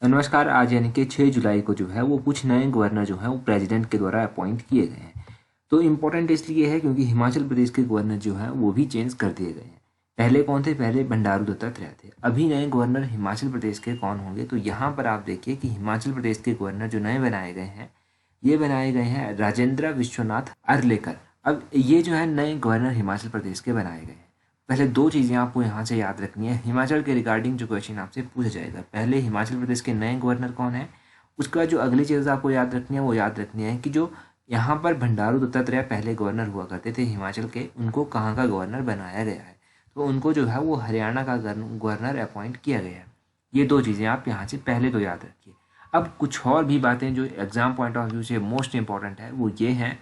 नमस्कार। आज यानी कि 6 जुलाई को जो है वो कुछ नए गवर्नर जो हैं वो प्रेसिडेंट के द्वारा अपॉइंट किए गए हैं। तो इम्पोर्टेंट इसलिए है क्योंकि हिमाचल प्रदेश के गवर्नर जो हैं वो भी चेंज कर दिए गए हैं। पहले कौन थे? पहले बंडारू दत्तात्रेय थे। अभी नए गवर्नर हिमाचल प्रदेश के कौन होंगे? तो यहाँ पर आप देखिए कि हिमाचल प्रदेश के गवर्नर जो नए बनाए गए हैं, ये बनाए गए हैं राजेंद्र विश्वनाथ अर्लेकर। अब ये जो है नए गवर्नर हिमाचल प्रदेश के बनाए गए हैं। पहले दो चीज़ें आपको यहाँ से याद रखनी है। हिमाचल के रिगार्डिंग जो क्वेश्चन आपसे पूछा जाएगा, पहले हिमाचल प्रदेश के नए गवर्नर कौन है, उसके बाद जो अगली चीज़ आपको याद रखनी है वो याद रखनी है कि जो यहाँ पर बंडारू दत्तात्रेय पहले गवर्नर हुआ करते थे हिमाचल के, उनको कहाँ का गवर्नर बनाया गया है। तो उनको जो है वो हरियाणा का गवर्नर अपॉइंट किया गया है। ये दो चीज़ें आप यहाँ से पहले तो याद रखिए। अब कुछ और भी बातें जो एग्जाम पॉइंट ऑफ व्यू से मोस्ट इंपॉर्टेंट है वो ये हैं,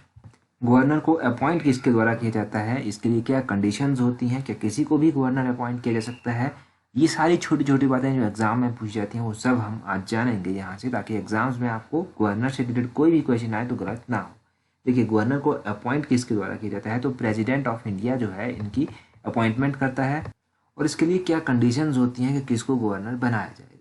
गवर्नर को अपॉइंट किसके द्वारा किया जाता है, इसके लिए क्या कंडीशंस होती हैं, क्या किसी को भी गवर्नर अपॉइंट किया जा सकता है। ये सारी छोटी छोटी बातें जो एग्जाम में पूछी जाती हैं वो सब हम आज जानेंगे यहाँ से, ताकि एग्जाम्स में आपको गवर्नर से रिलेटेड कोई भी क्वेश्चन आए तो गलत ना हो। देखिए, गवर्नर को अपॉइंट किसके द्वारा किया जाता है, तो प्रेसिडेंट ऑफ इंडिया जो है इनकी अपॉइंटमेंट करता है। और इसके लिए क्या कंडीशंस होती हैं कि किसको गवर्नर बनाया जाएगा।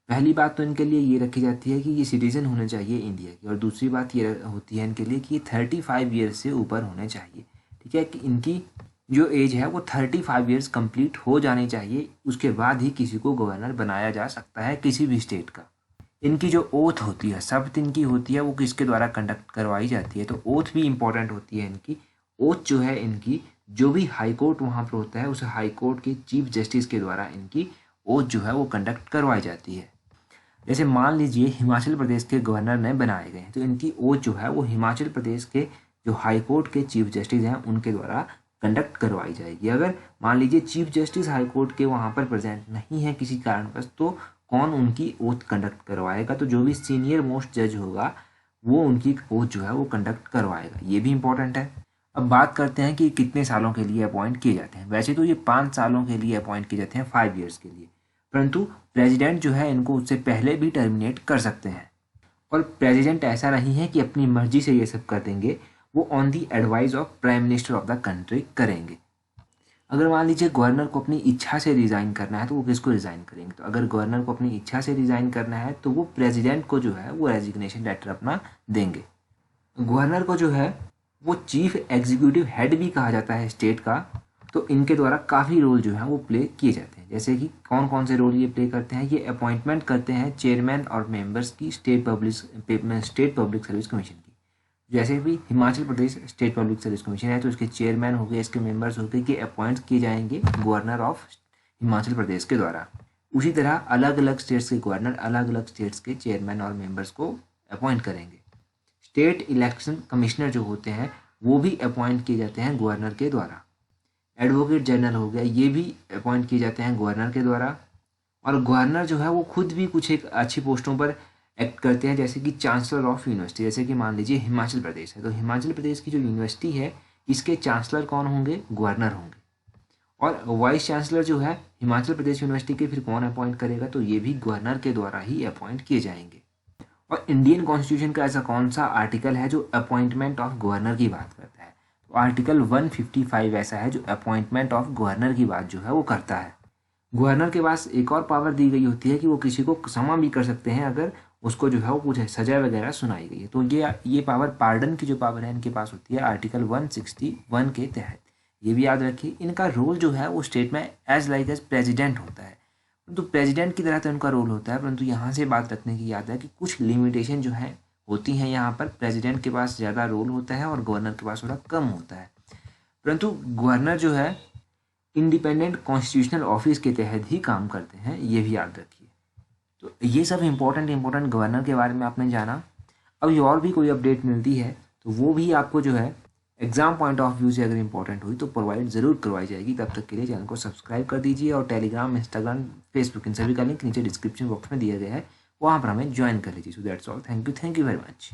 पहली बात तो इनके लिए ये रखी जाती है कि ये सिटीजन होने चाहिए इंडिया की, और दूसरी बात ये होती है इनके लिए कि ये 35 ईयर्स से ऊपर होने चाहिए। ठीक है, कि इनकी जो एज है वो 35 ईयर्स कंप्लीट हो जानी चाहिए, उसके बाद ही किसी को गवर्नर बनाया जा सकता है किसी भी स्टेट का। इनकी जो ओथ होती है, शपथ इनकी होती है, वो किसके द्वारा कंडक्ट करवाई जाती है, तो ओथ भी इंपॉर्टेंट होती है इनकी। ओथ जो है इनकी, जो भी हाई कोर्ट वहाँ पर होता है उस हाई कोर्ट के चीफ जस्टिस के द्वारा इनकी ओथ जो है वो कंडक्ट करवाई जाती है। जैसे मान लीजिए हिमाचल प्रदेश के गवर्नर ने बनाए गए हैं, तो इनकी ओथ जो है वो हिमाचल प्रदेश के जो हाई कोर्ट के चीफ जस्टिस हैं उनके द्वारा कंडक्ट करवाई जाएगी। अगर मान लीजिए चीफ जस्टिस हाई कोर्ट के वहाँ पर प्रेजेंट नहीं है किसी कारणवश, तो कौन उनकी ओथ कंडक्ट करवाएगा? तो जो भी सीनियर मोस्ट जज होगा वो उनकी ओथ जो है वो कंडक्ट करवाएगा। ये भी इंपॉर्टेंट है। अब बात करते हैं कि कितने सालों के लिए अपॉइंट किए जाते हैं। वैसे तो ये 5 सालों के लिए अपॉइंट किए जाते हैं, 5 ईयर्स के लिए, परंतु प्रेसिडेंट जो है इनको उससे पहले भी टर्मिनेट कर सकते हैं। और प्रेसिडेंट ऐसा नहीं है कि अपनी मर्जी से ये सब कर देंगे, वो on the advice of prime minister of the country करेंगे। अगर मान लीजिए गवर्नर को अपनी इच्छा से रिज़ाइन करना है तो वो किसको रिज़ाइन करेंगे? तो अगर गवर्नर को अपनी इच्छा से रिज़ाइन करना है तो वो प्रेसिडेंट को जो है वो रेजिग्नेशन लेटर अपना देंगे। गवर्नर को जो है वो चीफ एग्जीक्यूटिव हेड भी कहा जाता है स्टेट का। तो इनके द्वारा काफ़ी रोल जो है वो प्ले किए जाते हैं। जैसे कि कौन कौन से रोल ये प्ले करते हैं, ये अपॉइंटमेंट करते हैं चेयरमैन और मेंबर्स की स्टेट पब्लिक सर्विस कमीशन की। जैसे भी Himachal Pradesh state public service commission है तो इसके चेयरमैन हो गए, इसके मेंबर्स हो गए, कि अपॉइंट किए जाएंगे गवर्नर ऑफ हिमाचल प्रदेश के द्वारा। उसी तरह अलग अलग स्टेट्स के गवर्नर अलग अलग स्टेट्स के चेयरमैन और मेंबर्स को अपॉइंट करेंगे। स्टेट इलेक्शन कमिश्नर जो होते हैं वो भी अपॉइंट किए जाते हैं गवर्नर के द्वारा। एडवोकेट जनरल हो गया, ये भी अपॉइंट किए जाते हैं गवर्नर के द्वारा। और गवर्नर जो है वो खुद भी कुछ एक अच्छी पोस्टों पर एक्ट करते हैं, जैसे कि चांसलर ऑफ यूनिवर्सिटी। जैसे कि मान लीजिए हिमाचल प्रदेश है तो हिमाचल प्रदेश की जो यूनिवर्सिटी है इसके चांसलर कौन होंगे? गवर्नर होंगे। और वाइस चांसलर जो है हिमाचल प्रदेश यूनिवर्सिटी के फिर कौन अपॉइंट करेगा? तो ये भी गवर्नर के द्वारा ही अपॉइंट किए जाएंगे। और इंडियन कॉन्स्टिट्यूशन का ऐसा कौन सा आर्टिकल है जो अपॉइंटमेंट ऑफ गवर्नर की बात करता है? तो आर्टिकल 155 ऐसा है जो अपॉइंटमेंट ऑफ गवर्नर की बात जो है वो करता है। गवर्नर के पास एक और पावर दी गई होती है कि वो किसी को क्षमा भी कर सकते हैं अगर उसको जो है वो कुछ सजा वगैरह सुनाई गई है। तो ये पावर, पार्डन की जो पावर है इनके पास होती है आर्टिकल 161 के तहत। ये भी याद रखिए। इनका रोल जो है वो स्टेट में एज प्रेसिडेंट होता है, परंतु प्रेसिडेंट की तरह तो इनका रोल होता है, परंतु यहाँ से बात रखने की याद है कि कुछ लिमिटेशन जो है होती हैं। यहाँ पर प्रेसिडेंट के पास ज़्यादा रोल होता है और गवर्नर के पास थोड़ा कम होता है। परंतु गवर्नर जो है इंडिपेंडेंट कॉन्स्टिट्यूशनल ऑफिस के तहत ही काम करते हैं, ये भी याद रखिए। तो ये सब इंपॉर्टेंट गवर्नर के बारे में आपने जाना। अब और भी कोई अपडेट मिलती है तो वो भी आपको जो है एग्जाम पॉइंट ऑफ व्यू से अगर इंपॉर्टेंट हुई तो प्रोवाइड ज़रूर करवाई जाएगी। तब तक के लिए चैनल को सब्सक्राइब कर दीजिए और टेलीग्राम, इंस्टाग्राम, फेसबुक, इन सभी का लिंक नीचे डिस्क्रिप्शन बॉक्स में दिया गया है, वहाँ पर हमें ज्वाइन कर लीजिए। So that's all. Thank you very much.